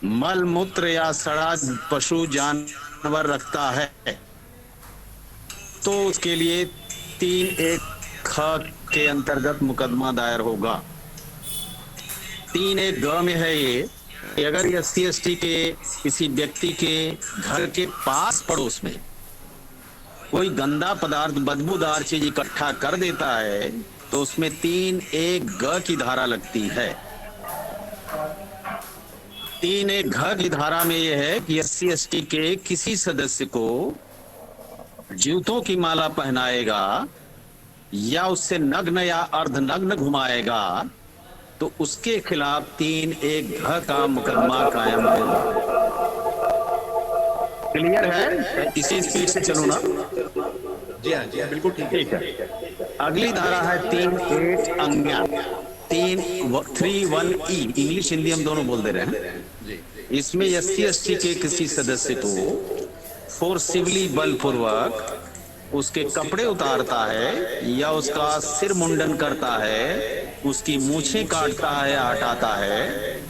मल मूत्र या सड़ा पशु जानवर रखता है तो उसके लिए 3(1) ख के अंतर्गत मुकदमा दायर होगा। 3(1) ग में है ये कि अगर SC/ST के किसी व्यक्ति के घर के पास पड़ोस में कोई गंदा पदार्थ बदबूदार चीज इकट्ठा कर देता है तो उसमें 3(1) ग की धारा लगती है। 3(1) घ की धारा में यह है कि SC/ST के किसी सदस्य को जूतों की माला पहनाएगा या उससे नग्न या अर्धनग्न घुमाएगा तो उसके खिलाफ 3(1) घ का मुकदमा कायम होगा। क्लियर है? इसी स्पीड से चलो ना। जी हाँ बिल्कुल ठीक है ठीक सर। है। अगली धारा है 3(8) तीन 3(1)E। इंग्लिश हिंदी हम दोनों बोल दे रहे हैं। जी इसमें SC/ST के किसी सदस्य को फोर्सिबली बलपूर्वक उसके कपड़े उतारता है या उसका सिर मुंडन करता है, उसकी मूछें काटता है या हटाता है,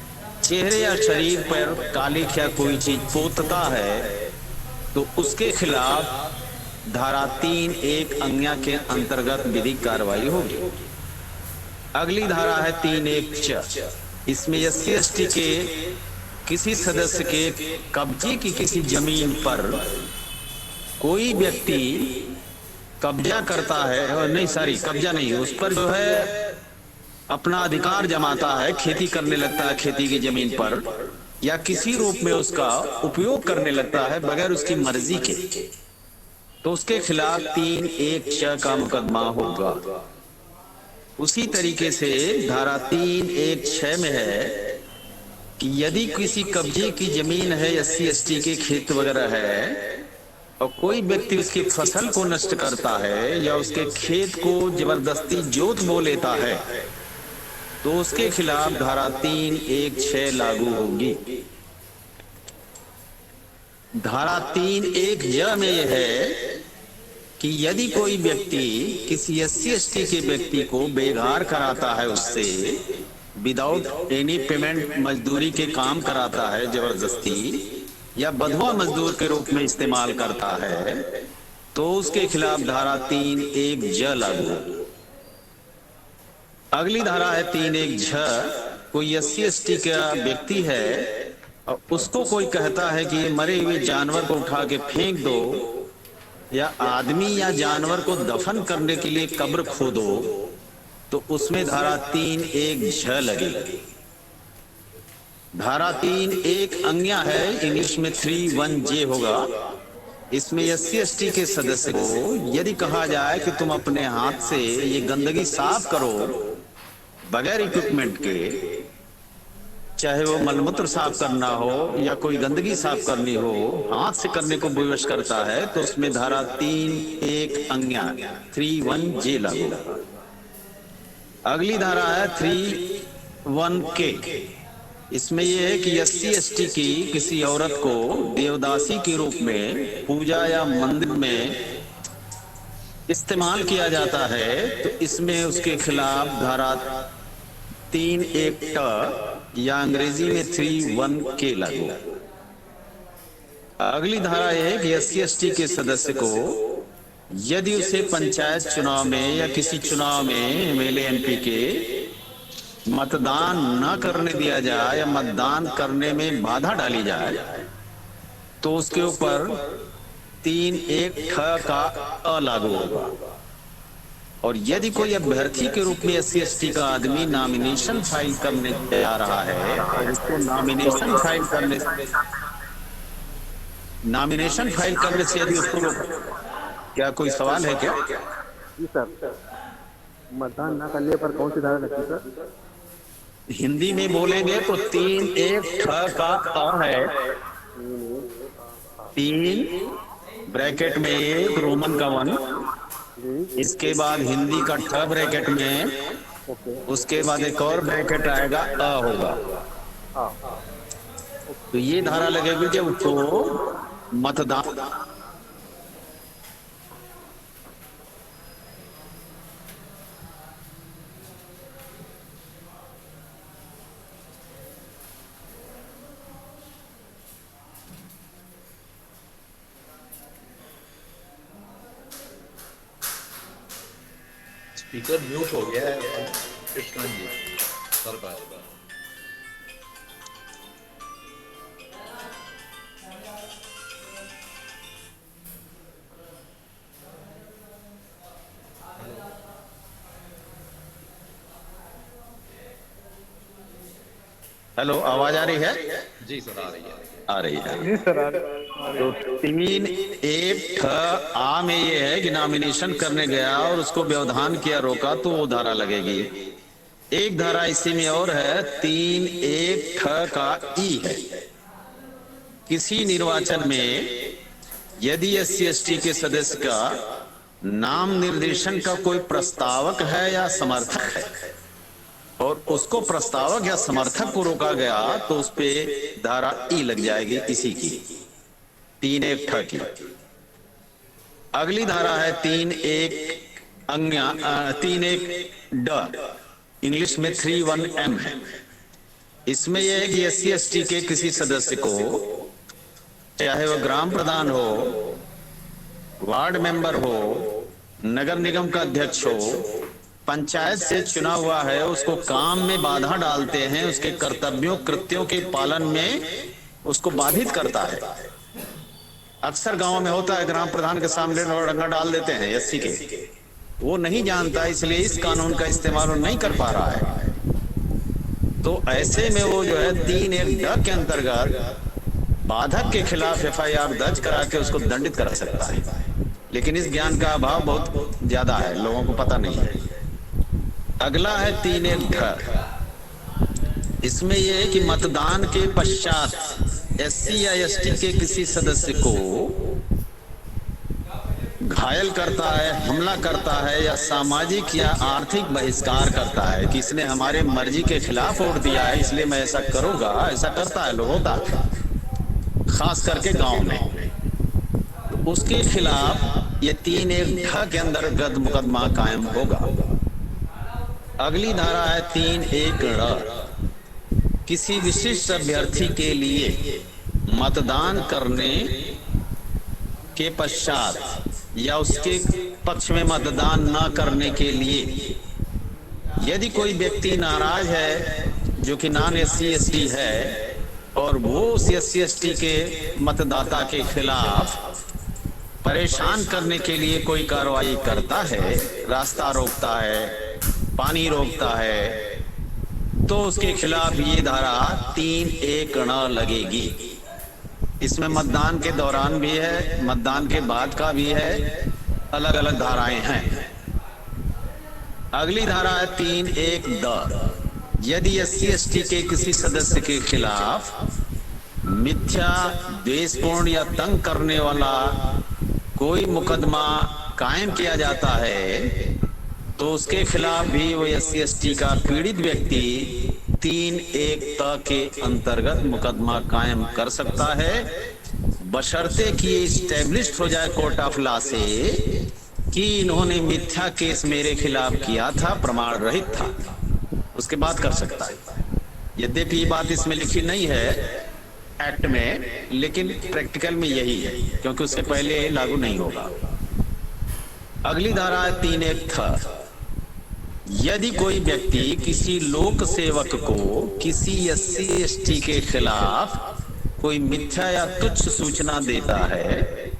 चेहरे या शरीर पर कालिख या कोई चीज पोतता है तो उसके खिलाफ धारा 3(1) के अंतर्गत विधिक कार्रवाई होगी। अगली धारा है 3(1) इसमें SC/ST के किसी सदस्य के कब्जे की किसी जमीन पर कोई व्यक्ति कब्जा करता है, और नहीं सॉरी कब्जा नहीं, उस पर जो है अपना अधिकार जमाता है, खेती करने लगता है खेती की जमीन पर, या किसी रूप में उसका उपयोग करने लगता है बगैर उसकी मर्जी के, तो उसके खिलाफ 3(1) का मुकदमा होगा। उसी तरीके से धारा 3(1) में है कि यदि किसी कब्जे की जमीन है, SC/ST के खेत वगैरह है, और कोई व्यक्ति उसकी फसल को नष्ट करता है या उसके खेत को जबरदस्ती जोत बो लेता है तो उसके खिलाफ धारा 3(1) लागू होगी। धारा 3(1) में यह है कि यदि कोई व्यक्ति किसी SC/ST के व्यक्ति को बेघर कराता है, उससे विदाउट एनी पेमेंट मजदूरी के काम कराता है जबरदस्ती, या बंधुआ मजदूर के रूप में इस्तेमाल करता है तो उसके खिलाफ धारा 3(1) लागू होगी। अगली धारा है 3(1) कोई SC/ST का व्यक्ति है और उसको कोई कहता है कि ये मरे हुए जानवर को उठा के फेंक दो या आदमी या जानवर को दफन करने के लिए कब्र खोदो तो उसमें धारा 3(1) लगेगी। धारा 3(1) है, इंग्लिश में 3(1) होगा। इसमें SC/ST के सदस्य को यदि कहा जाए कि तुम अपने हाथ से ये गंदगी साफ करो बगैर इक्विपमेंट के, चाहे वो मलमूत्र साफ करना हो या कोई गंदगी साफ करनी हो, हाथ से करने को विवश करता है तो उसमें धारा 3(1) लागू। अगली धारा है 3(1) इसमें यह है कि SC/ST की किसी औरत को देवदासी के रूप में पूजा या मंदिर में इस्तेमाल किया जाता है तो इसमें उसके खिलाफ धारा 3(1) या अंग्रेजी में 3(1) लागू। अगली धारा यह है कि SC/ST के सदस्य को यदि उसे पंचायत चुनाव में या किसी चुनाव में MLA MP के मतदान न करने दिया जाए या मतदान करने में बाधा डाली जाए तो उसके ऊपर 3(1) का लागू होगा। और यदि कोई अभ्यर्थी के रूप में SC/ST का आदमी नॉमिनेशन फाइल करने जा रहा है और उसको नॉमिनेशन फाइल करने से यदि उसको क्या कोई सवाल है क्या? जी सर, मतदान ना करने पर कौन सी धारा लगती है सर? हिंदी में बोलेंगे तो 3(1) का है। 3 में 1 रोमन का 1, जी इसके बाद हिंदी का ब्रैकेट में, ओके। उसके बाद एक और ब्रैकेट आएगा होगा। हाँ तो ये धारा लगेगी जब उसको मतदान स्पीकर म्यूट हो गया है कृष्णा जी सर का। हेलो, आवाज आ रही है? जी सर आ रही है। आ रही है। जी सर तो 3(1) आ में ये है कि नॉमिनेशन करने गया और उसको व्यवधान किया, रोका, तो वो धारा लगेगी। एक धारा इसी में और है, 3(1) का ई है। किसी निर्वाचन में यदि SC/ST के सदस्य का नाम निर्देशन का कोई प्रस्तावक है या समर्थक है और उसको प्रस्तावक या समर्थक को रोका गया तो उस पे धारा ई लग जाएगी इसी की, 3(1) की। अगली धारा है 3(1) इंग्लिश में 3(1)M है। इसमें यह है कि SC/ST के किसी सदस्य को, चाहे वह ग्राम प्रधान हो, वार्ड मेंबर हो, नगर निगम का अध्यक्ष हो, पंचायत से चुना हुआ है, उसको काम में बाधा डालते हैं, उसके कर्तव्यों कृत्यों के पालन में उसको बाधित करता है। अक्सर गांव में होता है, ग्राम प्रधान के सामने डंगा डाल देते हैं SC के, वो नहीं जानता, इसलिए इस कानून का इस्तेमाल वो नहीं कर पा रहा है। तो ऐसे में वो जो है 3(1) के अंतर्गत बाधक के खिलाफ FIR दर्ज करा के उसको दंडित करा सकता है। लेकिन इस ज्ञान का अभाव बहुत ज्यादा है, लोगों को पता नहीं है। अगला है 3(1)(ढ। इसमें यह है कि मतदान के पश्चात SC या ST के किसी सदस्य को घायल करता है, हमला करता है या सामाजिक या आर्थिक बहिष्कार करता है कि इसने हमारे मर्जी के खिलाफ वोट दिया है इसलिए मैं ऐसा करूंगा, ऐसा करता है, लोग होता है, खास करके गांव में, तो उसके खिलाफ ये 3(1)(ढ के अंतर्गत मुकदमा कायम होगा। अगली धारा है 3(1)(ण। किसी विशिष्ट अभ्यर्थी के लिए मतदान करने के पश्चात या उसके पक्ष में मतदान न करने के लिए यदि कोई व्यक्ति नाराज है जो कि नॉन SC/ST है और वो उस SC/ST के मतदाता के खिलाफ परेशान करने के लिए कोई कार्रवाई करता है, रास्ता रोकता है, पानी रोकता है, तो उसके खिलाफ ये धारा 3(1)(ण लगेगी। इसमें मतदान के दौरान भी है, मतदान के बाद का भी है, अलग अलग धाराएं हैं। अगली धारा है 3(1)(द। यदि SC/ST के किसी सदस्य के खिलाफ मिथ्या, द्वेषपूर्ण या तंग करने वाला कोई मुकदमा कायम किया जाता है तो उसके खिलाफ भी वो SC/ST का पीड़ित व्यक्ति 3(1)(त के अंतर्गत मुकदमा कायम कर सकता है, बशर्ते कि ये स्टैब्लिश्ड हो जाए कोर्ट ऑफ लॉ से कि इन्होंने मिथ्या केस मेरे खिलाफ किया था, प्रमाण रहित था, उसके बाद कर सकता है। यद्यपि ये बात इसमें लिखी नहीं है एक्ट में, लेकिन प्रैक्टिकल में यही है, क्योंकि उससे पहले लागू नहीं होगा। अगली धारा है 3(1)(थ। यदि कोई व्यक्ति किसी लोक सेवक को किसी SC/ST के खिलाफ कोई मिथ्या या तुच्छ सूचना देता है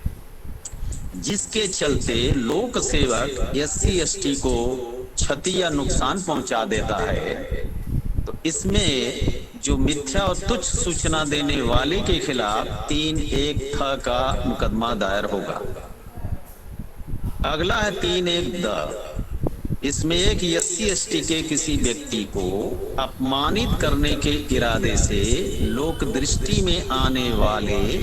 जिसके चलते लोक सेवक SC/ST को क्षति या नुकसान पहुंचा देता है, तो इसमें जो मिथ्या और तुच्छ सूचना देने वाले के खिलाफ 3(1)(थ का मुकदमा दायर होगा। अगला है 3(1)(द। इसमें एक SC/ST के किसी व्यक्ति को अपमानित करने के इरादे से लोक दृष्टि में आने वाले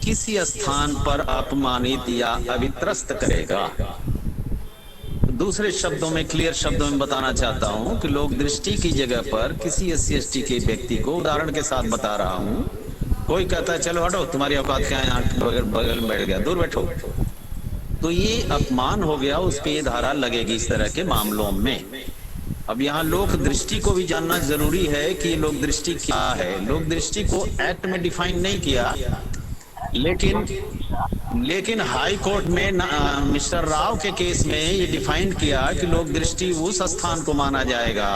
किसी स्थान पर अपमानित या अभित्रस्त करेगा। दूसरे शब्दों में, क्लियर शब्दों में बताना चाहता हूं कि लोक दृष्टि की जगह पर किसी SC/ST के व्यक्ति को, उदाहरण के साथ बता रहा हूं, कोई कहता है चलो हटो, तुम्हारी औकात क्या है, यहाँ बगल में बैठ गया, दूर बैठो, तो ये अपमान हो गया, उस पर ये धारा लगेगी इस तरह के मामलों में। अब यहाँ लोक दृष्टि को भी जानना जरूरी है कि लोक दृष्टि क्या है। लोक दृष्टि को एक्ट में डिफाइन नहीं किया, लेकिन लेकिन हाई कोर्ट में मिस्टर राव के केस में ये डिफाइन किया कि लोक दृष्टि उस स्थान को माना जाएगा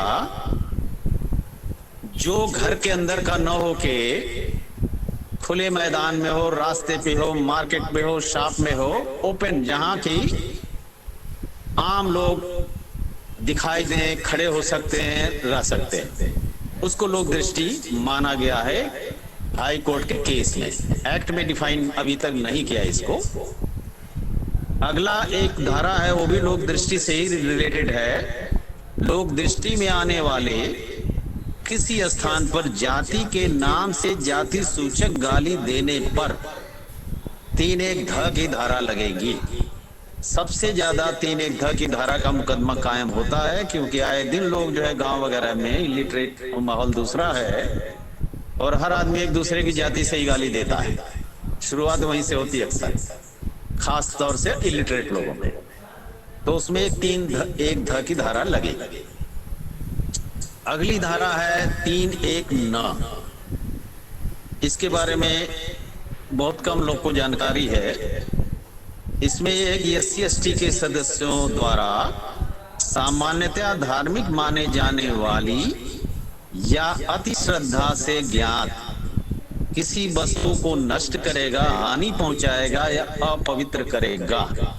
जो घर के अंदर का न हो के खुले मैदान में हो, रास्ते पे हो, मार्केट में हो, शॉप में हो, ओपन, जहां की आम लोग दिखाई दें, खड़े हो सकते हैं, रह सकते हैं, उसको लोक दृष्टि माना गया है हाई कोर्ट के केस में। एक्ट में डिफाइन अभी तक नहीं किया इसको। अगला एक धारा है, वो भी लोक दृष्टि से ही रिलेटेड है। लोक दृष्टि में आने वाले किसी स्थान पर जाति के नाम से जाति सूचक गाली देने पर 3(1)ध की धारा लगेगी। सबसे ज्यादा 3(1)ध की धारा का मुकदमा कायम होता है, क्योंकि आए दिन लोग जो है गांव वगैरह में इलिटरेट माहौल दूसरा है और हर आदमी एक दूसरे की जाति से ही गाली देता है। शुरुआत वहीं से होती है अक्सर, खास तौर से इलिटरेट लोगों में। तो उसमें 3(1)ध की धारा लगेगी। अगली धारा है 3(1)न। इसके बारे में बहुत कम लोग को जानकारी है। इसमें एक SC/ST के सदस्यों द्वारा सामान्यतया धार्मिक माने जाने वाली या अति श्रद्धा से ज्ञात किसी वस्तु को नष्ट करेगा, हानि पहुंचाएगा या अपवित्र करेगा।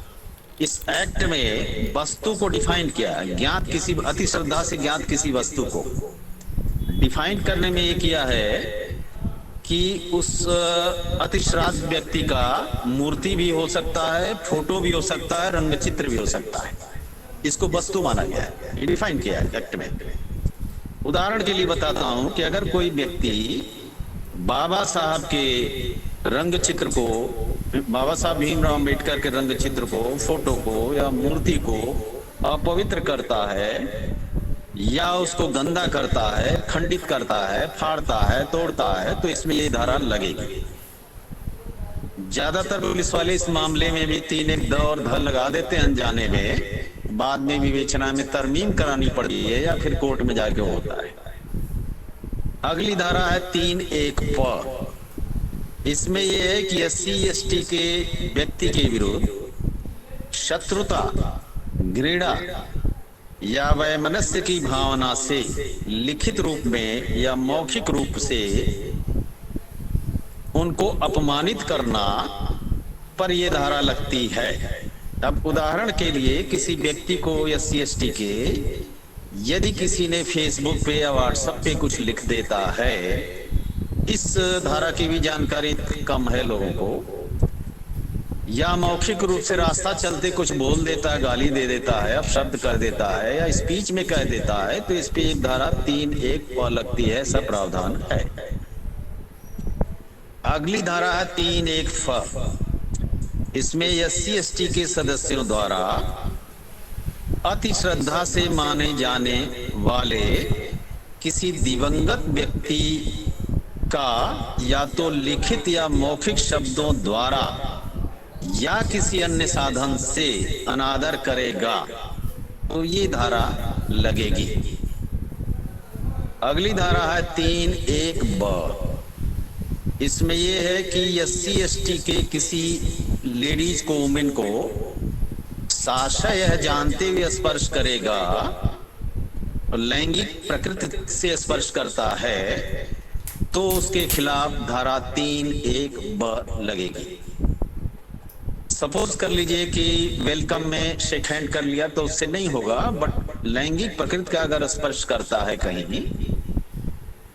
इस एक्ट में वस्तु को डिफाइन किया, ज्ञात किसी, अति श्रद्धा से ज्ञात किसी वस्तु को डिफाइन करने में ये किया है कि उस अति श्राद्ध व्यक्ति का मूर्ति भी हो सकता है, फोटो भी हो सकता है, रंग चित्र भी हो सकता है। इसको वस्तु माना गया है, ये डिफाइन किया है एक्ट में। उदाहरण के लिए बताता हूं कि अगर कोई व्यक्ति बाबा साहब के रंग चित्र को, बाबा साहब भीमराव अम्बेडकर के रंग चित्र को, फोटो को या मूर्ति को अपवित्र करता है या उसको गंदा करता है, खंडित करता है, फाड़ता है, तोड़ता है, तो इसमें ये धारा लगेगी। ज्यादातर पुलिस वाले इस मामले में भी 3(1)द और ध लगा देते हैं अनजाने में, बाद में विवेचना में तरमीम करानी पड़ती है या फिर कोर्ट में जाके होता है। अगली धारा है 3(1)प। इसमें यह है कि SC/ST के व्यक्ति के विरुद्ध शत्रुता, घृणा या वैमनस्य की भावना से लिखित रूप में या मौखिक रूप से उनको अपमानित करना पर यह धारा लगती है। अब उदाहरण के लिए किसी व्यक्ति को SC/ST के यदि किसी ने फेसबुक पे या व्हाट्सएप पे कुछ लिख देता है, इस धारा की भी जानकारी कम है लोगों को, या मौखिक रूप से रास्ता चलते कुछ बोल देता है, गाली दे देता है, अपशब्द कर देता है या स्पीच में कह देता है, तो इस पे एक धारा 3(1)प लगती है। सब प्रावधान है। अगली धारा है 3(1)फ। इसमें SC/ST के सदस्यों द्वारा अति श्रद्धा से माने जाने वाले किसी दिवंगत व्यक्ति का या तो लिखित या मौखिक शब्दों द्वारा या किसी अन्य साधन से अनादर करेगा, तो ये धारा लगेगी। अगली धारा है 3(1)ब। इसमें यह है कि SC/ST के किसी लेडीज को, वुमेन को साशय यह जानते हुए स्पर्श करेगा, लैंगिक प्रकृति से स्पर्श करता है, तो उसके खिलाफ धारा 3(1)ब लगेगी। सपोज कर लीजिए कि वेलकम में शेक हैंड कर लिया तो उससे नहीं होगा, बट लैंगिक प्रकृति का अगर स्पर्श करता है कहीं,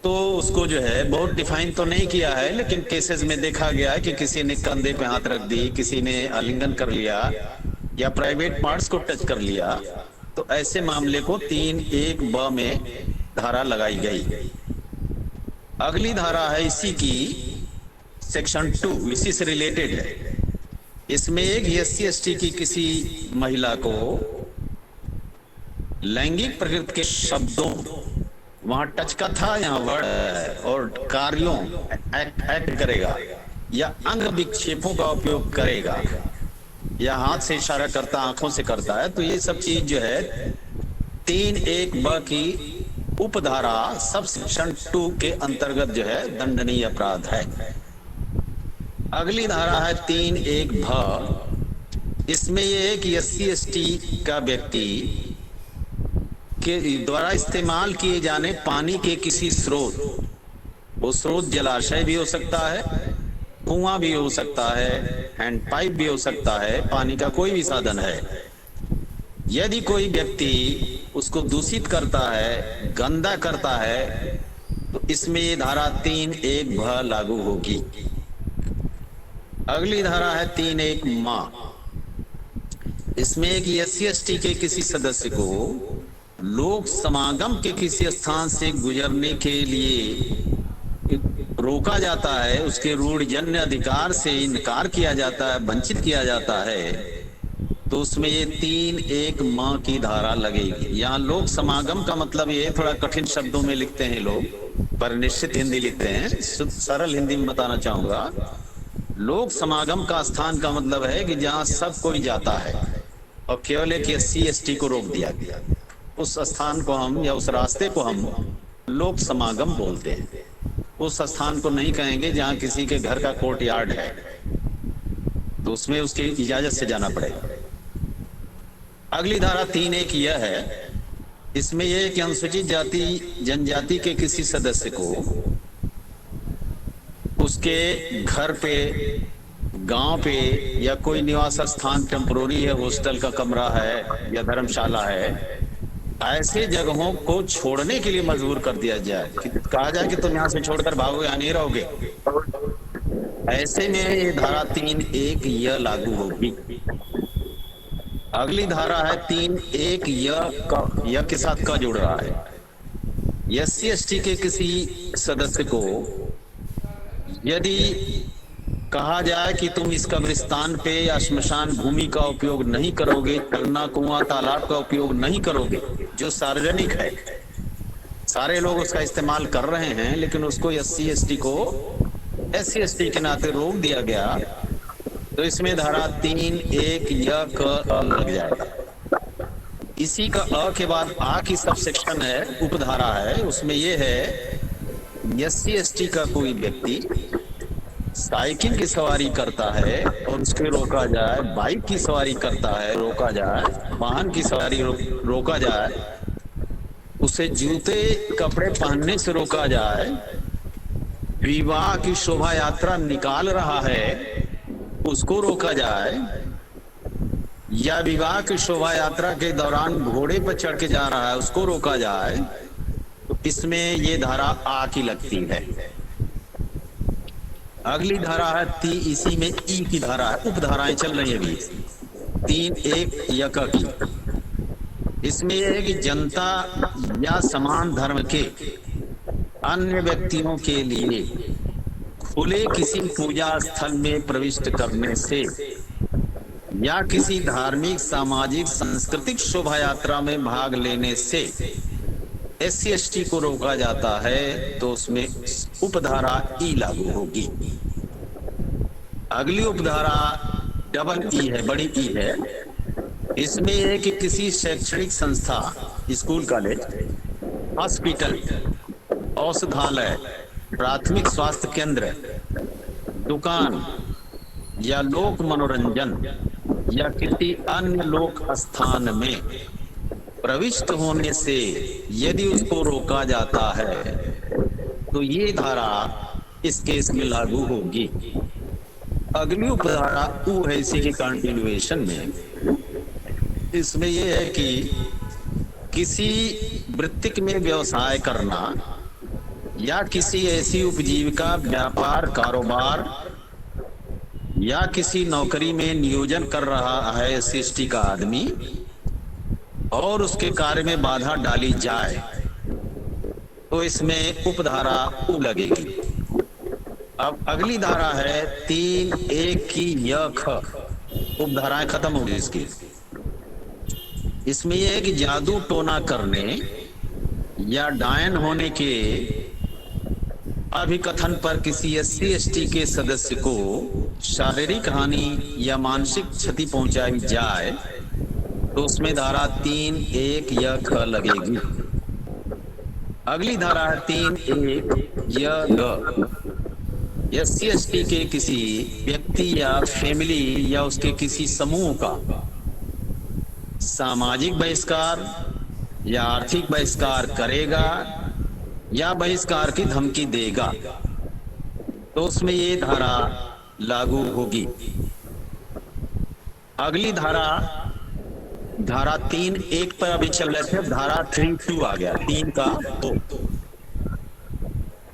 तो उसको जो है, बहुत डिफाइन तो नहीं किया है, लेकिन केसेस में देखा गया है कि किसी ने कंधे पे हाथ रख दी, किसी ने आलिंगन कर लिया या प्राइवेट पार्ट्स को टच कर लिया, तो ऐसे मामले को 3(1)ब में धारा लगाई गई। अगली धारा है इसी की सेक्शन 2, इसी से रिलेटेड है। इसमें एक SC/ST की किसी महिला को लैंगिक प्रकृति के शब्दों, वहां टच का था, यहाँ वर्ड है, और कार्यों एक्ट करेगा या अंग विक्षेपों का उपयोग करेगा या हाथ से इशारा करता, आंखों से करता है, तो ये सब चीज जो है 3(1)ब की उपधारा सब सेक्शन 2 के अंतर्गत जो है दंडनीय अपराध है। अगली धारा है 3(1) भ। इसमें यह है कि SC/ST का व्यक्ति के द्वारा इस्तेमाल किए जाने पानी के किसी स्रोत, वो स्रोत जलाशय भी हो सकता है, कुआं भी हो सकता है, हैंडपाइप भी हो सकता है, पानी का कोई भी साधन है, यदि कोई व्यक्ति उसको दूषित करता है, गंदा करता है, तो इसमें ये धारा 3(1) भ लागू होगी। अगली धारा है 3(1) म। इसमें एक SC/ST के किसी सदस्य को लोक समागम के किसी स्थान से गुजरने के लिए रोका जाता है, उसके रूढ़जन्य अधिकार से इनकार किया जाता है, वंचित किया जाता है, तो उसमें ये 3(1) म की धारा लगेगी। यहाँ लोक समागम का मतलब ये थोड़ा कठिन शब्दों में लिखते हैं लोग, पर निश्चित हिंदी लिखते हैं, सरल हिंदी में बताना चाहूंगा। लोक समागम का स्थान का मतलब है कि जहाँ सब कोई जाता है और केवल एक SC/ST को रोक दिया गया, उस स्थान को हम या उस रास्ते को हम लोक समागम बोलते हैं। उस स्थान को नहीं कहेंगे जहाँ किसी के घर का कोर्ट यार्ड है, तो उसमें उसकी इजाजत से जाना पड़ेगा। अगली धारा 3(1) यह है, इसमें यह है कि अनुसूचित जाति जनजाति के किसी सदस्य को उसके घर पे, गांव पे या कोई निवास स्थान टेम्पोररी है, हॉस्टल का कमरा है या धर्मशाला है, ऐसे जगहों को छोड़ने के लिए मजबूर कर दिया जाए, कहा जाए कि तुम यहाँ से छोड़कर भागो, यहाँ नहीं रहोगे, ऐसे में ये धारा 3(1) यह लागू होगी। अगली धारा है 3(1) यह के साथ का जुड़ रहा है। SC/ST के किसी सदस्य को यदि कहा जाए कि तुम इस कब्रिस्तान पे या श्मशान भूमि का उपयोग नहीं करोगे, झरना, कुआं, तालाब का उपयोग नहीं करोगे, जो सार्वजनिक है, सारे लोग उसका इस्तेमाल कर रहे हैं, लेकिन उसको SC/ST को SC/ST के नाते रोक दिया गया, तो इसमें धारा 3(1) यह क लग जाएगा। इसी का अ के बाद आ की सब सेक्शन है, उपधारा है, उसमें यह है SC/ST का कोई व्यक्ति साइकिल की सवारी करता है और उसके रोका जाए, बाइक की सवारी करता है रोका जाए, वाहन की सवारी रोका जाए, उसे जूते कपड़े पहनने से रोका जाए, विवाह की शोभा यात्रा निकाल रहा है उसको रोका जाए, या विवाह की शोभा यात्रा के दौरान घोड़े पर चढ़ के जा रहा है उसको रोका जाए, तो इसमें ये धारा आ की लगती है। अगली धारा है इसी में ई की धारा है, उपधाराएं चल रही है अभी 3(1) यक की। इसमें यह है कि जनता या समान धर्म के अन्य व्यक्तियों के लिए खुले किसी पूजा स्थल में प्रविष्ट करने से या किसी धार्मिक, सामाजिक, सांस्कृतिक शोभा यात्रा में भाग लेने से SC/ST को रोका जाता है, तो उसमें उपधारा ई लागू होगी। अगली उपधारा डबल ई है, बड़ी ई है। इसमें यह है कि किसी शैक्षणिक संस्था, स्कूल, कॉलेज, हॉस्पिटल, औषधालय, प्राथमिक स्वास्थ्य केंद्र, दुकान या लोक मनोरंजन या किसी अन्य लोक स्थान में प्रविष्ट होने से यदि उसको रोका जाता है, तो ये धारा इस केस में लागू होगी। अगली उपधारा उ है इसी के कंटिन्यूएशन में। इसमें यह है कि किसी वृत्तिक में व्यवसाय करना या किसी ऐसी उपजीविका, व्यापार, कारोबार या किसी नौकरी में नियोजन कर रहा है SC/ST का आदमी और उसके कार्य में बाधा डाली जाए, तो इसमें उपधारा उ लगेगी। अब अगली धारा है 3(1) की यख, उपधाराएं खत्म होगी इसकी। इसमें यह है कि जादू टोना करने या डायन होने के अभिकथन पर किसी SC/ST के सदस्य को शारीरिक हानि या मानसिक क्षति पहुंचाई जाए, तो उसमें धारा 3(1) यख लगेगी। अगली धारा है 3(1) य ग। SC/ST के किसी व्यक्ति या फैमिली या उसके किसी समूह का सामाजिक बहिष्कार या आर्थिक बहिष्कार करेगा या बहिष्कार की धमकी देगा तो उसमें ये धारा लागू होगी। अगली धारा 3(1) पर अभी चल रहे थे, धारा 3(2) आ गया, 3 का 2।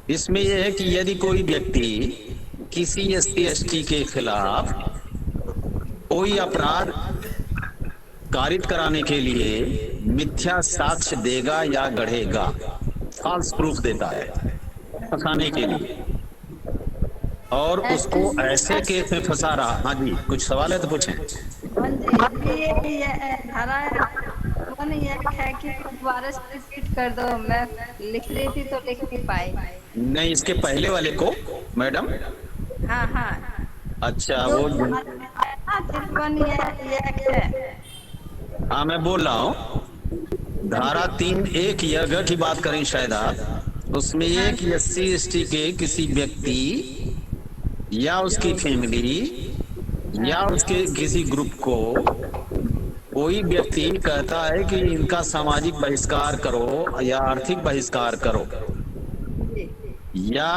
इसमें यह है कि यदि कोई व्यक्ति किसी SC/ST के खिलाफ कोई अपराध कारित कराने के लिए मिथ्या साक्ष्य देगा या गढ़ेगा, फॉल्स प्रूफ देता है फंसाने के लिए, और उसको ऐसे केस में फंसा रहा। हाँ जी, कुछ सवाल है तो पूछें। ये धारा है कि दोबारा से रिपीट कर दो, मैं लिख रही थी तो लिख नहीं पाई। नहीं, इसके पहले वाले को मैडम। हाँ हाँ, अच्छा, वो हाँ मैं बोल रहा हूँ, धारा 3(1) यह की बात करें शायद आप, उसमें ये कि SC/ST के किसी व्यक्ति या उसकी फैमिली या उसके किसी ग्रुप को कोई व्यक्ति कहता है कि इनका सामाजिक बहिष्कार करो या आर्थिक बहिष्कार करो, या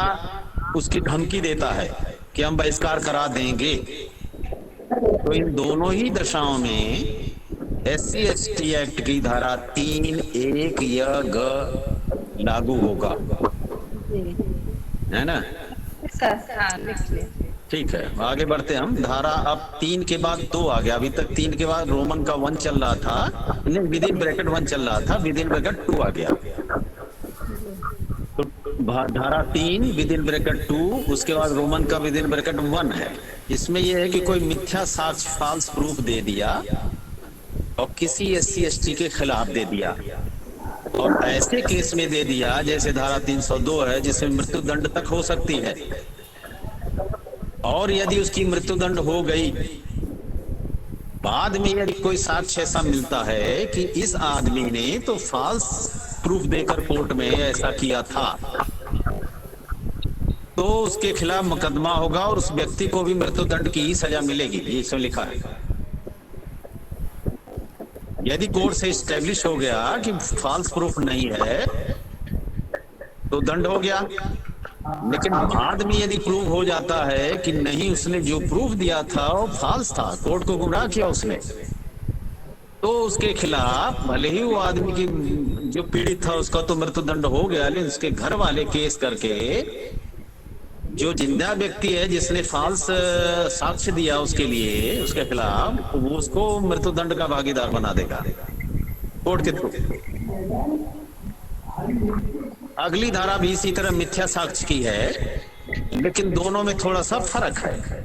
उसकी धमकी देता है कि हम बहिष्कार करा देंगे, तो इन दोनों ही दशाओं में SC/ST एक्ट की धारा 3(1) ग लागू होगा, है ना? ठीक है, आगे बढ़ते हम। धारा अब 3 के बाद 2 आ गया। अभी तक 3 के बाद रोमन का 1 चल रहा था, नहीं, विदिन ब्रैकेट 1 चल रहा था, विदिन ब्रैकेट 2 आ गया। तो धारा 3 विदिन ब्रैकेट 2, उसके बाद रोमन का विदिन ब्रैकेट 1 है। इसमें यह है कि कोई मिथ्या साक्ष्य, फॉल्स प्रूफ दे दिया और किसी SC/ST के खिलाफ दे दिया, और ऐसे केस में दे दिया जैसे धारा 302 है, जिसमें मृत्यु दंड तक हो सकती है, और यदि उसकी मृत्यु दंड हो गई, बाद में यदि कोई साक्ष्य ऐसा मिलता है कि इस आदमी ने तो फॉल्स प्रूफ देकर कोर्ट में ऐसा किया था, तो उसके खिलाफ मुकदमा होगा और उस व्यक्ति को भी मृत्यु दंड की ही सजा मिलेगी। ये इसमें लिखा है। यदि कोर्ट से स्टैब्लिश हो गया कि फॉल्स प्रूफ नहीं है तो दंड हो गया, लेकिन बाद में यदि प्रूव हो जाता है कि नहीं, उसने जो प्रूफ दिया था वो फॉल्स था, कोर्ट को गुमराह किया उसने, तो उसके खिलाफ भले ही वो आदमी की जो पीड़ित था उसका तो मृत्यु दंड हो गया, लेकिन उसके घर वाले केस करके जो जिंदा व्यक्ति है जिसने फॉल्स साक्ष्य दिया उसके लिए, उसके खिलाफ, वो उसको मृत्यु दंड का भागीदार बना देगा कोर्ट के थ्रू। अगली धारा भी इसी तरह मिथ्या साक्ष्य की है, लेकिन दोनों में थोड़ा सा फर्क है।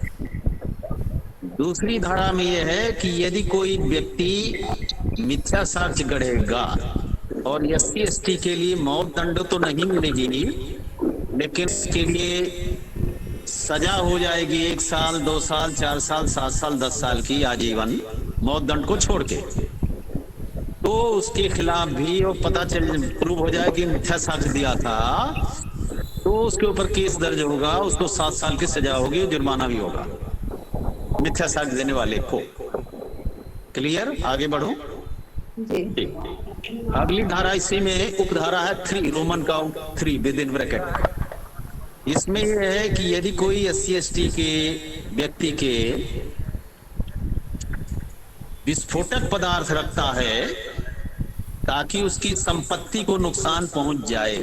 दूसरी धारा में यह है कि यदि कोई व्यक्ति मिथ्या साक्ष्य गढ़ेगा और SC/ST के लिए मौत दंड तो नहीं मिलेगी, लेकिन इसके लिए सजा हो जाएगी 1 साल, 2 साल, 4 साल, 7 साल, 10 साल की आजीवन, मौत दंड को छोड़ के, तो उसके खिलाफ भी वो पता चल प्रूव हो जाए कि मिथ्या साक्ष्य दिया था, तो उसके ऊपर केस दर्ज होगा, उसको 7 साल की सजा होगी, जुर्माना भी होगा मिथ्या साक्ष्य देने वाले को। क्लियर? आगे बढ़ो जी। अगली धारा इसी में उपधारा है 3, रोमन का 3 विदिन ब्रैकेट। इसमें यह है कि यदि कोई SC/ST के व्यक्ति के विस्फोटक पदार्थ रखता है ताकि उसकी संपत्ति को नुकसान पहुंच जाए,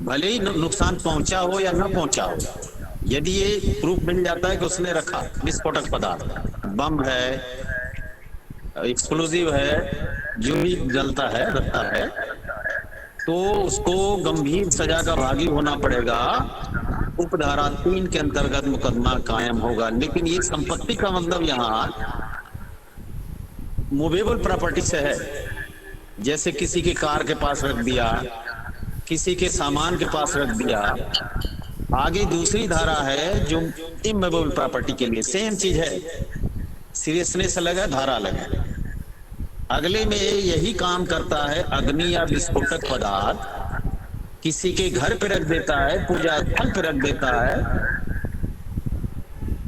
भले ही नुकसान पहुंचा हो या ना पहुंचा हो, यदि ये प्रूफ मिल जाता है कि उसने रखा विस्फोटक पदार्थ, बम है, एक्सप्लोजिव है, जो भी जलता है, रखता है, तो उसको गंभीर सजा का भागी होना पड़ेगा। उपधारा 3 के अंतर्गत मुकदमा कायम होगा। लेकिन ये संपत्ति का मतलब यहाँ मूवेबल प्रॉपर्टी से है, जैसे किसी के कार के पास रख दिया, किसी के सामान के पास रख दिया। आगे दूसरी धारा है जो इमूवेबल प्रॉपर्टी के लिए, सेम चीज है, सीरियसनेस अलग है, धारा अलग है। अगले में यही काम करता है अग्नि या विस्फोटक पदार्थ किसी के घर पे रख देता है, पूजा स्थल पे रख देता है,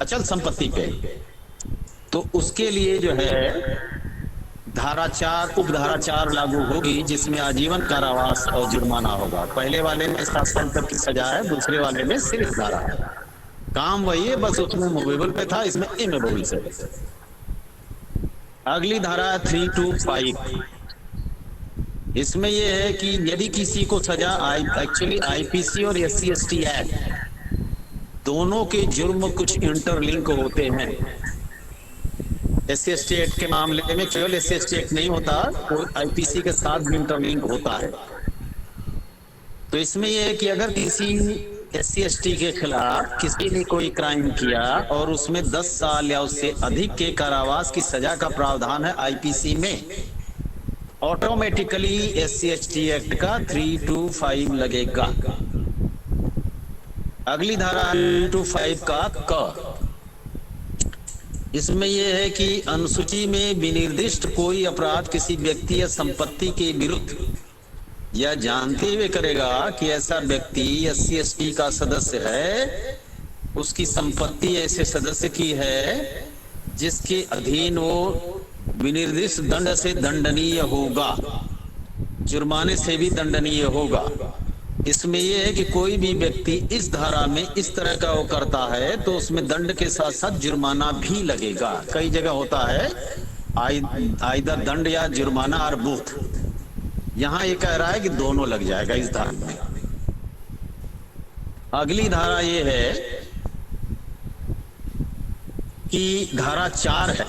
अचल संपत्ति पे, तो उसके लिए जो है धारा 4 उपधारा 4 लागू होगी, जिसमें आजीवन कारावास और जुर्माना होगा। पहले वाले में 7 साल तक की सजा है, दूसरे वाले में सिर्फ धारा है। काम वही है, बस उसमें मूवेबल पे था, इसमें इमूवेबल से। अगली धारा 325, इसमें यह है कि यदि किसी को सजा, एक्चुअली आईपीसी और SC/ST एक्ट दोनों के जुर्म कुछ इंटरलिंक होते हैं। SC/ST एक्ट के मामले में केवल SC/ST एक्ट नहीं होता, वो आईपीसी के साथ भी इंटरलिंक होता है। तो इसमें यह है कि अगर किसी SC/ST के खिलाफ किसी ने कोई क्राइम किया और उसमें 10 साल या उससे अधिक के कारावास की सजा का प्रावधान है आईपीसी में, ऑटोमेटिकली SC/ST एक्ट का 325 लगेगा। अगली धारा 325 का क, इसमें यह है कि अनुसूची में विनिर्दिष्ट कोई अपराध किसी व्यक्ति या संपत्ति के विरुद्ध या जानते हुए करेगा कि ऐसा व्यक्ति SC/ST का सदस्य है, उसकी संपत्ति ऐसे सदस्य की है जिसके अधीन वो विनिर्दिष्ट दंड से दंडनीय होगा, जुर्माने से भी दंडनीय होगा। इसमें यह है कि कोई भी व्यक्ति इस धारा में इस तरह का वो करता है तो उसमें दंड के साथ साथ जुर्माना भी लगेगा। कई जगह होता है आइदर दंड या जुर्माना और बूथ, यहां ये कह रहा है कि दोनों लग जाएगा इस धारा में। अगली धारा ये है कि धारा 4 है।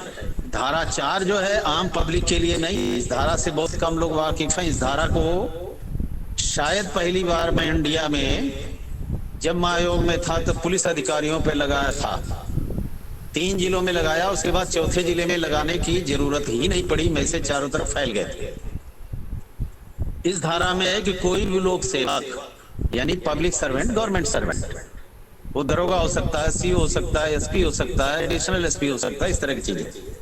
धारा 4 जो है आम पब्लिक के लिए नहीं, इस धारा से बहुत कम लोग वाकिफ हैं। इस धारा को शायद पहली बार मैं इंडिया में जब मैं आयोग में था तो पुलिस अधिकारियों पे लगाया था। 3 जिलों में लगाया, उसके बाद चौथे जिले में लगाने की जरूरत ही नहीं पड़ी, में से चारों तरफ फैल गए थे। इस धारा में है कि कोई भी लोक सेवक यानी पब्लिक सर्वेंट, गवर्नमेंट सर्वेंट, वो दरोगा हो सकता है, CO हो सकता है, SP हो सकता है, एडिशनल SP हो सकता है, इस तरह की चीजें।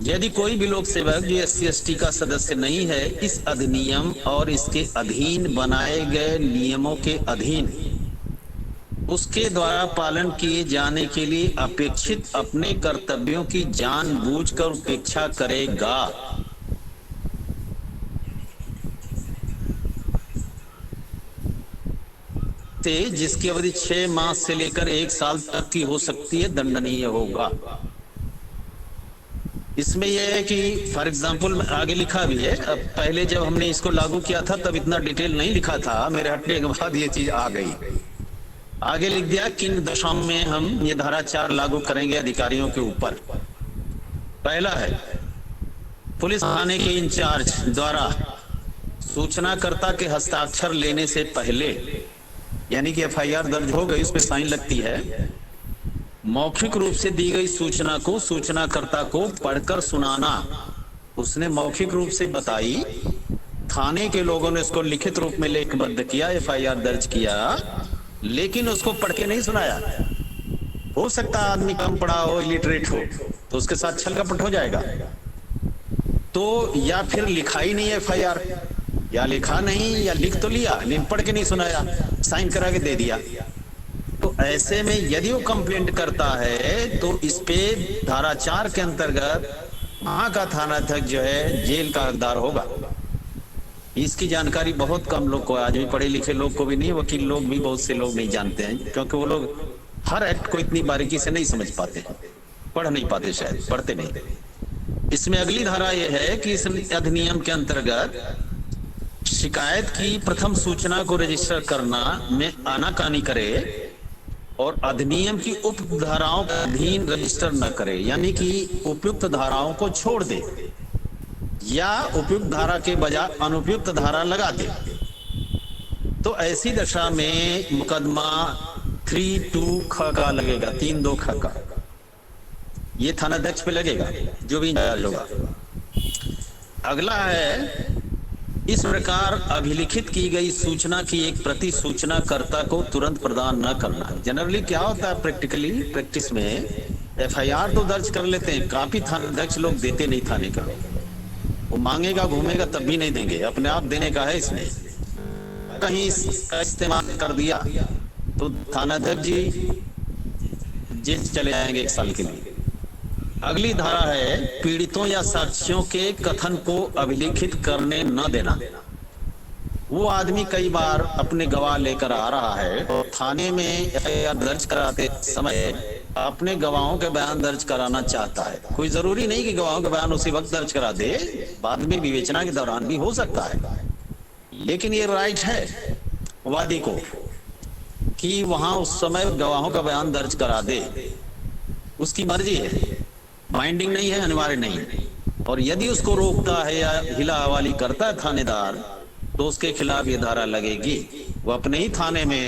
यदि कोई भी लोक सेवक जो SC/ST का सदस्य नहीं है, इस अधिनियम और इसके अधीन बनाए गए नियमों के अधीन उसके द्वारा पालन किए जाने के लिए अपेक्षित अपने कर्तव्यों की जानबूझकर उपेक्षा करेगा, जिसकी अवधि 6 माह से लेकर 1 साल तक की हो सकती है, दंडनीय होगा। इसमें यह है कि फॉर एग्जाम्पल आगे लिखा भी है, अब पहले जब हमने इसको लागू किया था तब इतना डिटेल नहीं लिखा था, मेरे हटने के बाद ये चीज आ गई। आगे लिख दिया किन दशाओं में हम ये धारा 4 लागू करेंगे अधिकारियों के ऊपर। पहला है पुलिस थाने के इंचार्ज द्वारा सूचनाकर्ता के हस्ताक्षर लेने से पहले, यानी कि FIR दर्ज हो गई, उस पर साइन लगती है, मौखिक रूप से दी गई सूचना को सूचनाकर्ता को पढ़कर सुनाना। उसने मौखिक रूप से बताई, थाने के लोगों ने उसको लिखित रूप में लेखबद्ध किया, FIR दर्ज किया, लेकिन उसको पढ़ के नहीं सुनाया। हो सकता है आदमी कम पढ़ा हो, इलिटरेट हो, तो उसके साथ छल कपट हो जाएगा। तो या फिर लिखा ही नहीं FIR, या लिखा नहीं, या लिख तो लिया लेकिन पढ़ के नहीं सुनाया, साइन करा के दे दिया। तो ऐसे में यदि वो कंप्लेंट करता है तो इस पे धारा 4 के अंतर्गत वहां का थानाध्यक्ष जो है जेल का हकदार होगा। इसकी जानकारी बहुत कम लोग को, आज भी पढ़े लिखे लोग को भी नहीं, वकील लोग भी बहुत से लोग नहीं जानते हैं, क्योंकि वो लोग हर एक्ट को इतनी बारीकी से नहीं समझ पाते, पढ़ नहीं पाते, शायद पढ़ते नहीं। इसमें अगली धारा यह है कि इस अधिनियम के अंतर्गत शिकायत की प्रथम सूचना को रजिस्टर करना में आनाकानी करे और अधिनियम की उपयुक्त धाराओं का अधीन रजिस्टर न करे, यानी कि उपयुक्त धाराओं को छोड़ दे या उपयुक्त धारा के बजाय अनुपयुक्त धारा लगा दे, तो ऐसी दशा में मुकदमा 3(2) ख का लगेगा, 3(2) ख का, ये थानाध्यक्ष पे लगेगा जो भी इंचार्ज होगा। अगला है इस प्रकार अभिलिखित की गई सूचना की एक प्रति सूचनाकर्ता को तुरंत प्रदान न करना। जनरली क्या होता है प्रैक्टिकली, प्रैक्टिस में FIR तो दर्ज कर लेते हैं, काफी थानाध्यक्ष लोग देते नहीं थाने का, वो मांगेगा घूमेगा तब भी नहीं देंगे, अपने आप देने का है इसमें। कहीं इसका इस्तेमाल कर दिया तो थानाध्यक्ष जी जेल चले जाएंगे 1 साल के लिए। अगली धारा है पीड़ितों या साक्षियों के कथन को अभिलिखित करने न देना। वो आदमी कई बार अपने गवाह लेकर आ रहा है और थाने में एफआईआर दर्ज कराते समय अपने गवाहों के बयान दर्ज कराना चाहता है। कोई जरूरी नहीं कि गवाहों के बयान उसी वक्त दर्ज करा दे, बाद में विवेचना के दौरान भी हो सकता है, लेकिन ये राइट है वादी को कि वहां उस समय गवाहों का बयान दर्ज करा दे। उसकी मर्जी है, बाइंडिंग नहीं है, अनिवार्य नहीं है। और यदि उसको रोकता है या हिला हवाली करता है थानेदार तो उसके खिलाफ ये धारा लगेगी। वो अपने ही थाने में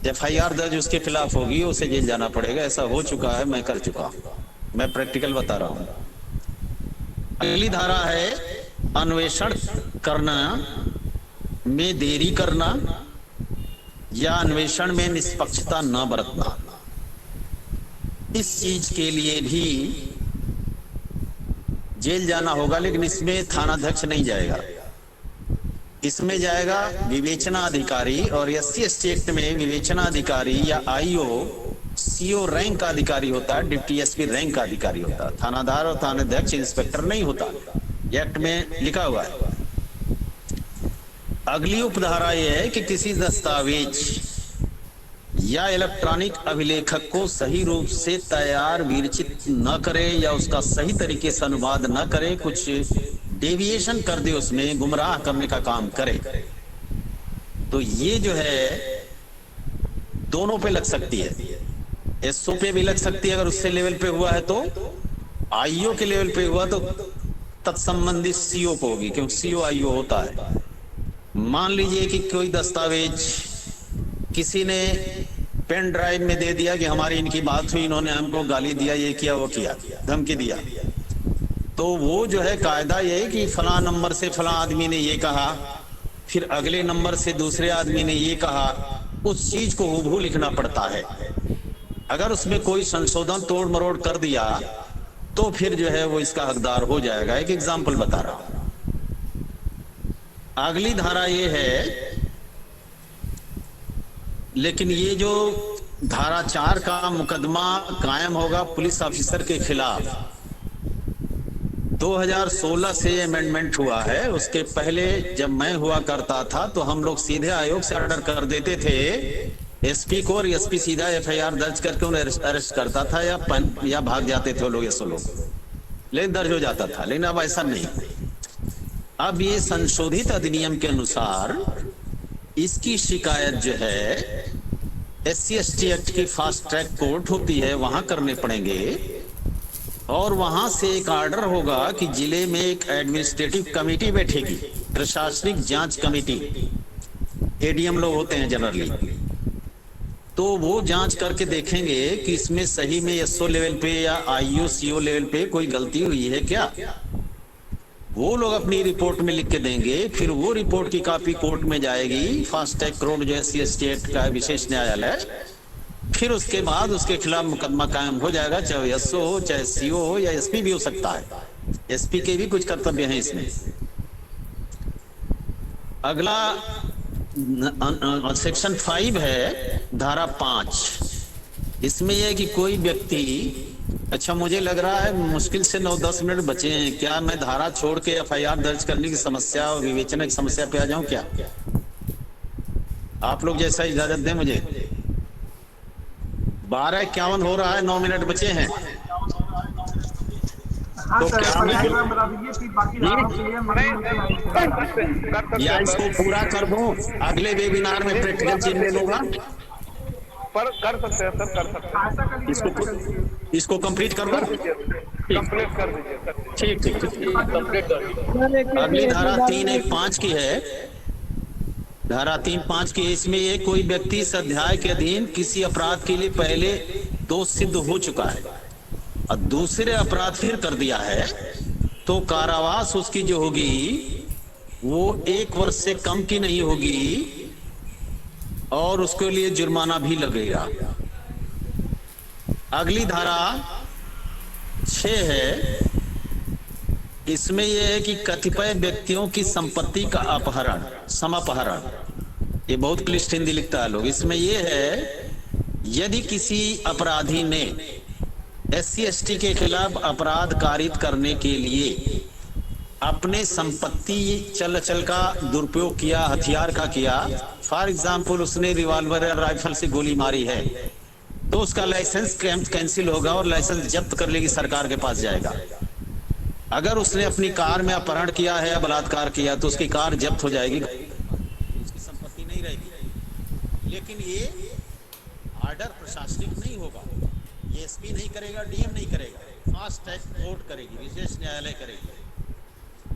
एफआईआर दर्ज उसके खिलाफ होगी, उसे जेल जाना पड़ेगा। ऐसा हो चुका है, मैं कर चुका हूं, मैं प्रैक्टिकल बता रहा हूं। अगली धारा है अन्वेषण करना में देरी करना या अन्वेषण में निष्पक्षता न बरतना। इस चीज के लिए भी जेल जाना होगा, लेकिन इसमें थानाध्यक्ष नहीं जाएगा, इसमें जाएगा विवेचना अधिकारी। और SC/ST एक्ट में विवेचना अधिकारी या IO CO रैंक का अधिकारी होता है, डिप्टी SP रैंक का अधिकारी होता है। थानादार और थानाध्यक्ष इंस्पेक्टर नहीं होता, एक्ट में लिखा हुआ है। अगली उपधारा यह है कि किसी दस्तावेज या इलेक्ट्रॉनिक अभिलेखक को सही रूप से तैयार विरचित न करे या उसका सही तरीके से अनुवाद न करे, कुछ डेविएशन कर दे, उसमें गुमराह करने का काम करे, तो ये जो है दोनों पे लग सकती है। SO पे भी लग सकती है अगर उससे लेवल पे हुआ है तो, IO के लेवल पे हुआ तो तत्संबंधित CO को होगी, क्योंकि CO IO होता है। मान लीजिए कि कोई दस्तावेज किसी ने पेन ड्राइव में दे दिया कि हमारी इनकी बात हुई, इन्होंने हमको गाली दिया, ये किया, वो किया, धमकी दिया, तो वो जो है कायदा ये है कि फलां नंबर से फलां आदमी ने ये कहा, फिर अगले नंबर से दूसरे आदमी ने ये कहा, उस चीज को हूबहू लिखना पड़ता है। अगर उसमें कोई संशोधन तोड़ मरोड़ कर दिया तो फिर जो है वो इसका हकदार हो जाएगा। एक एग्जाम्पल बता रहा हूं। अगली धारा ये है, लेकिन ये जो धारा 4 का मुकदमा कायम होगा पुलिस ऑफिसर के खिलाफ, 2016 से अमेंडमेंट हुआ है। उसके पहले जब मैं हुआ करता था तो हम लोग सीधे आयोग से ऑर्डर कर देते थे SP को, और SP सीधा FIR दर्ज करके उन्हें अरेस्ट करता था या भाग जाते थे लोग, SO लोग, लेकिन दर्ज हो जाता था। लेकिन अब ऐसा नहीं। अब ये संशोधित अधिनियम के अनुसार इसकी शिकायत जो है SC/ST एक्ट की फास्ट ट्रैक कोर्ट होती है, वहां करने पड़ेंगे। और वहां से एक ऑर्डर होगा कि जिले में एक एडमिनिस्ट्रेटिव कमेटी बैठेगी, प्रशासनिक जांच कमेटी, ADM लोग होते हैं जनरली, तो वो जांच करके देखेंगे कि इसमें सही में SO लेवल पे या IO CO लेवल पे कोई गलती हुई है क्या। वो लोग अपनी रिपोर्ट में लिख के देंगे, फिर वो रिपोर्ट की कॉपी कोर्ट में जाएगी, फास्ट ट्रैक कोर्ट जो SC/ST एक्ट का विशेष न्यायालय, फिर उसके बाद उसके खिलाफ मुकदमा कायम हो जाएगा, चाहे SO हो, चाहे CO हो, या SP भी हो सकता है। SP के भी कुछ कर्तव्य हैं इसमें। अगला सेक्शन 5 है, धारा 5। इसमें यह है कि कोई व्यक्ति, अच्छा मुझे लग रहा है मुश्किल से 9-10 मिनट बचे हैं, क्या मैं धारा छोड़ के FIR दर्ज करने की समस्या और विवेचना की समस्या पे आ जाऊं क्या? आप लोग जैसा इजाजत दें मुझे। 12:51 हो रहा है, 9 मिनट बचे हैं। तो क्या या इसको पूरा कर दूं, अगले वेबिनार में प्रैक्टिकल चीज ले लूंगा? पर कर सकते हैं सर, कर सकते हैं। इसको कंप्लीट कर दो, कंप्लीट कर दीजिए सर। ठीक। कंप्लीट कर। अगली धारा 315 की है, धारा 315 की। इसमें ये कोई व्यक्ति इस अध्याय के अधीन किसी अपराध के लिए पहले दोष सिद्ध हो चुका है और दूसरे अपराध फिर कर दिया है, तो कारावास उसकी जो होगी वो 1 वर्ष से कम की नहीं होगी और उसके लिए जुर्माना भी लगेगा। अगली धारा 6 है। इसमें यह है कि कतिपय व्यक्तियों की संपत्ति का अपहरण, समापहरण ये बहुत क्लिष्ट हिंदी लिखता है लोग। इसमें ये है, यदि किसी अपराधी ने SC/ST के खिलाफ अपराध कारित करने के लिए अपने संपत्ति चल का दुरुपयोग किया, हथियार का किया, फॉर एग्जाम्पल उसने रिवॉल्वर या राइफल से गोली मारी है, तो उसका लाइसेंस कैंसिल होगा और लाइसेंस जब्त कर लेगी सरकार के पास जाएगा। अगर उसने अपनी कार में अपहरण किया है या बलात्कार किया तो उसकी कार जब्त हो जाएगी, उसकी संपत्ति नहीं रहेगी। लेकिन ये ऑर्डर प्रशासनिक नहीं होगा, ये SP नहीं करेगा, DM नहीं करेगा, फास्ट ट्रैक कोर्ट करेगी, विशेष न्यायालय करेगी।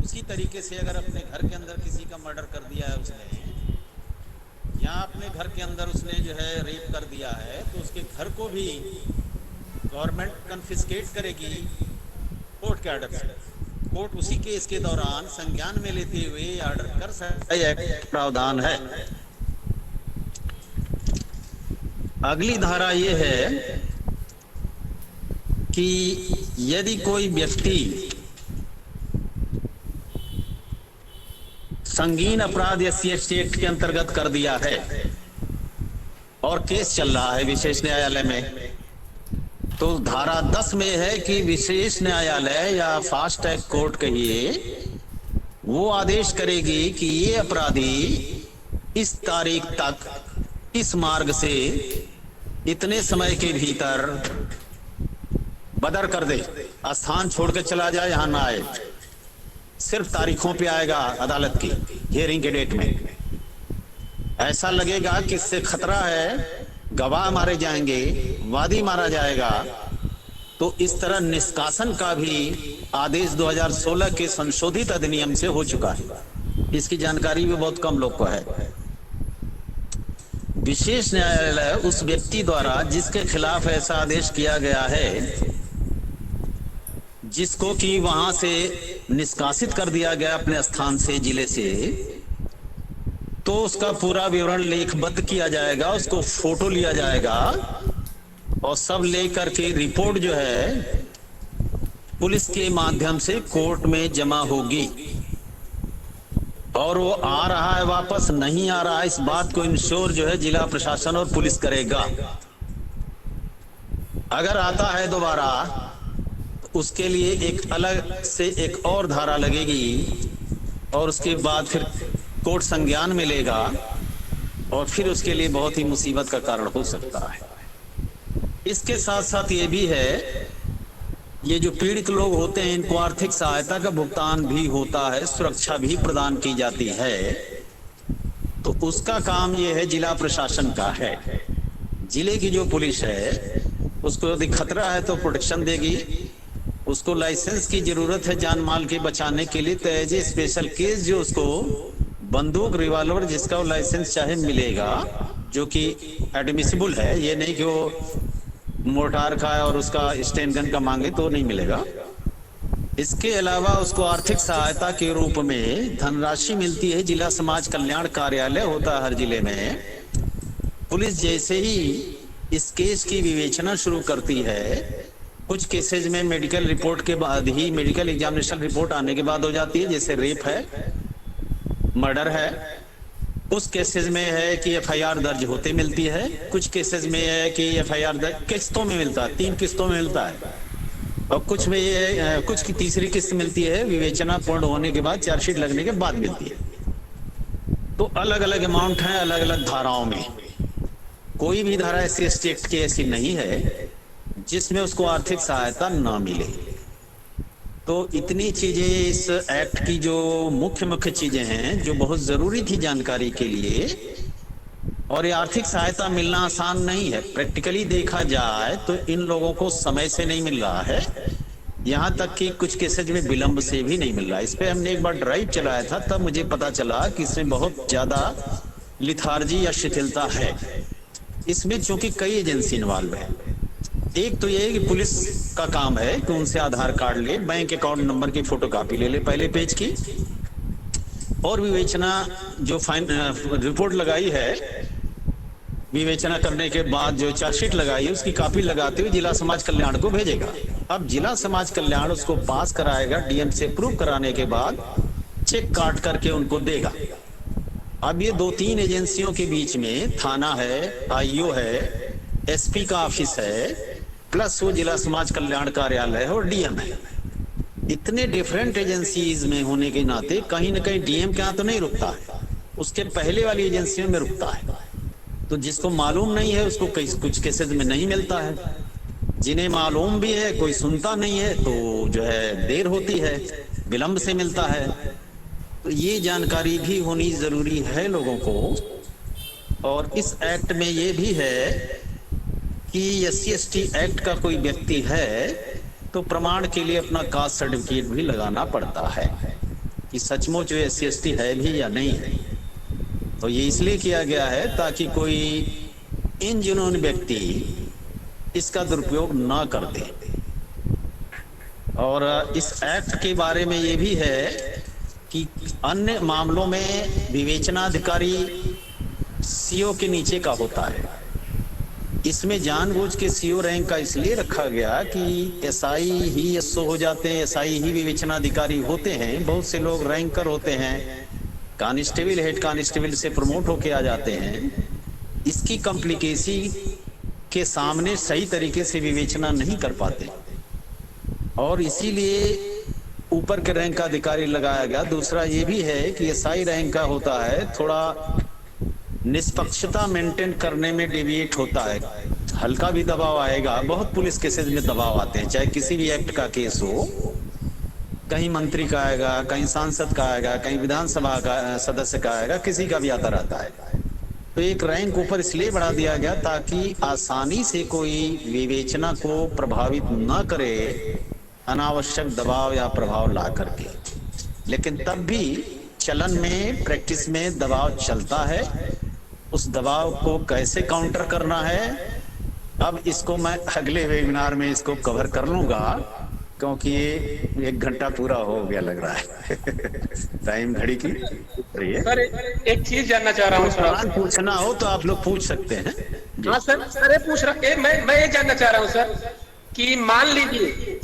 उसी तरीके से अगर अपने घर के अंदर किसी का मर्डर कर दिया है उसने, या अपने घर के अंदर उसने जो है रेप कर दिया है, तो उसके घर को भी गवर्नमेंट कन्फिस्केट करेगी कोर्ट के ऑर्डर से। कोर्ट उसी केस के दौरान संज्ञान में लेते हुए ऑर्डर कर सकता है, प्रावधान है। अगली धारा ये है कि यदि कोई व्यक्ति संगीन अपराध SC/ST एक्ट के अंतर्गत कर दिया है और केस चल रहा है विशेष न्यायालय में, तो धारा 10 में है कि विशेष न्यायालय या फास्ट ट्रैक कोर्ट कहिए, वो आदेश करेगी कि ये अपराधी इस तारीख तक इस मार्ग से इतने समय के भीतर बदर कर दे, स्थान छोड़ के चला जाए, यहां ना आए, सिर्फ तारीखों पे आएगा अदालत की हियरिंग के डेट में। ऐसा लगेगा कि इससे खतरा है, गवाह मारे जाएंगे, वादी मारा जाएगा, तो इस तरह निष्कासन का भी आदेश 2016 के संशोधित अधिनियम से हो चुका है। इसकी जानकारी भी बहुत कम लोग को है। विशेष न्यायालय उस व्यक्ति द्वारा जिसके खिलाफ ऐसा आदेश किया गया है, जिसको कि वहां से निष्कासित कर दिया गया अपने स्थान से, जिले से, तो उसका पूरा विवरण लेखबद्ध किया जाएगा, उसको फोटो लिया जाएगा और सब लेकर के रिपोर्ट जो है पुलिस के माध्यम से कोर्ट में जमा होगी। और वो आ रहा है वापस, नहीं आ रहा है, इस बात को इंश्योर जो है जिला प्रशासन और पुलिस करेगा। अगर आता है दोबारा, उसके लिए एक अलग से एक और धारा लगेगी और उसके बाद फिर कोर्ट संज्ञान में लेगा और फिर उसके लिए बहुत ही मुसीबत का कारण हो सकता है। इसके साथ साथ ये भी है, ये जो पीड़ित लोग होते हैं इनको आर्थिक सहायता का भुगतान भी होता है, सुरक्षा भी प्रदान की जाती है, तो उसका काम ये है जिला प्रशासन का है। जिले की जो पुलिस है उसको यदि खतरा है तो प्रोटेक्शन देगी, उसको लाइसेंस की जरूरत है जान माल के बचाने के लिए, तो एज ए स्पेशल केस जो उसको बंदूक, रिवॉल्वर जिसका वो लाइसेंस चाहे मिलेगा, जो कि एडमिसिबल है, ये नहीं कि वो मोर्टार का और उसका स्टेन गन का मांगे तो नहीं मिलेगा। इसके अलावा उसको आर्थिक सहायता के रूप में धनराशि मिलती है। जिला समाज कल्याण कार्यालय होता है हर जिले में। पुलिस जैसे ही इस केस की विवेचना शुरू करती है, कुछ केसेज में मेडिकल रिपोर्ट के बाद ही, मेडिकल एग्जामिनेशन रिपोर्ट आने के बाद हो जाती है, जैसे रेप है, मर्डर है। उस केसेज में है कि FIR दर्ज होते मिलती है। कुछ केसेज में है कि FIR किस्तों में मिलता है, 3 किस्तों में मिलता है, और कुछ में ये कुछ की तीसरी किस्त मिलती है विवेचना पूर्ण होने के बाद, चार्जशीट लगने के बाद मिलती है। तो अलग अलग अमाउंट है अलग अलग धाराओं में। कोई भी धारा SC/ST एक्ट की ऐसी नहीं है जिसमें उसको आर्थिक सहायता ना मिले। तो इतनी चीजें इस एक्ट की जो मुख्य चीजें हैं जो बहुत जरूरी थी जानकारी के लिए। और ये आर्थिक सहायता मिलना आसान नहीं है। प्रैक्टिकली देखा जाए तो इन लोगों को समय से नहीं मिल रहा है, यहाँ तक कि कुछ केसेज में विलंब से भी नहीं मिल रहा है। इस पे हमने एक बार ड्राइव चलाया था, तब मुझे पता चला कि इसमें बहुत ज्यादा लिथार्जी या शिथिलता है। इसमें चूंकि कई एजेंसी इन्वॉल्व है। एक तो ये कि पुलिस का काम है कि उनसे आधार कार्ड ले, बैंक अकाउंट नंबर की फोटोकॉपी ले पहले पेज की, और विवेचना जो रिपोर्ट लगाई है, विवेचना करने के बाद जो चार्जशीट लगाई है उसकी कॉपी लगाते हुए जिला समाज कल्याण को भेजेगा। अब जिला समाज कल्याण उसको पास कराएगा, DM से अप्रूव कराने के बाद चेक काट करके उनको देगा। अब ये 2-3 एजेंसियों के बीच में थाना है, आईओ है, एसपी का ऑफिस है, प्लस वो जिला समाज कल्याण कार्यालय है और डीएम है। इतने डिफरेंट एजेंसीज में होने के नाते कहीं ना कहीं डीएम के यहाँ तो नहीं रुकता है, उसके पहले वाली एजेंसियों में रुकता है। तो जिसको मालूम नहीं है उसको कुछ केसेस में नहीं मिलता है, जिन्हें मालूम भी है कोई सुनता नहीं है, तो जो है देर होती है, विलंब से मिलता है। तो ये जानकारी भी होनी जरूरी है लोगों को। और इस एक्ट में ये भी है कि SC/ST एक्ट का कोई व्यक्ति है तो प्रमाण के लिए अपना कास्ट सर्टिफिकेट भी लगाना पड़ता है कि सचमुच वो SC/ST है भी या नहीं है। तो ये इसलिए किया गया है ताकि कोई इन जिन्होंने व्यक्ति इसका दुरुपयोग ना कर दे। और इस एक्ट के बारे में ये भी है कि अन्य मामलों में विवेचनाधिकारी सीओ के नीचे का होता है। इसमें जानबूझ के सीओ रैंक का इसलिए रखा गया कि एसआई ही एसओ हो जाते हैं, एसआई ही विवेचनाधिकारी होते हैं। बहुत से लोग रैंकर होते हैं, कांस्टेबल हेड कांस्टेबल से प्रमोट होके आ जाते हैं। इसकी कॉम्प्लिकेसी के सामने सही तरीके से विवेचना नहीं कर पाते और इसीलिए ऊपर के रैंक का अधिकारी लगाया गया। दूसरा ये भी है कि एसआई रैंक का होता है, थोड़ा निष्पक्षता मेंटेन करने में डेविएट होता है, हल्का भी दबाव आएगा। बहुत पुलिस केसेस में दबाव आते हैं, चाहे किसी भी एक्ट का केस हो, कहीं मंत्री का आएगा, कहीं सांसद का आएगा, कहीं विधानसभा का सदस्य का आएगा, किसी का भी आता रहता है। तो एक रैंक ऊपर इसलिए बढ़ा दिया गया ताकि आसानी से कोई विवेचना को प्रभावित न करे अनावश्यक दबाव या प्रभाव ला करके। लेकिन तब भी चलन में, प्रैक्टिस में दबाव चलता है। उस दबाव को कैसे काउंटर करना है, अब इसको मैं अगले वेबिनार में इसको कवर कर लूंगा, क्योंकि ये 1 घंटा पूरा हो गया लग रहा है टाइम घड़ी की। सर एक चीज जानना चाह रहा हूँ सर, पूछना हो तो आप लोग पूछ सकते हैं। हाँ सर, ये पूछ रहा मैं ये जानना चाह रहा हूँ सर कि मान लीजिए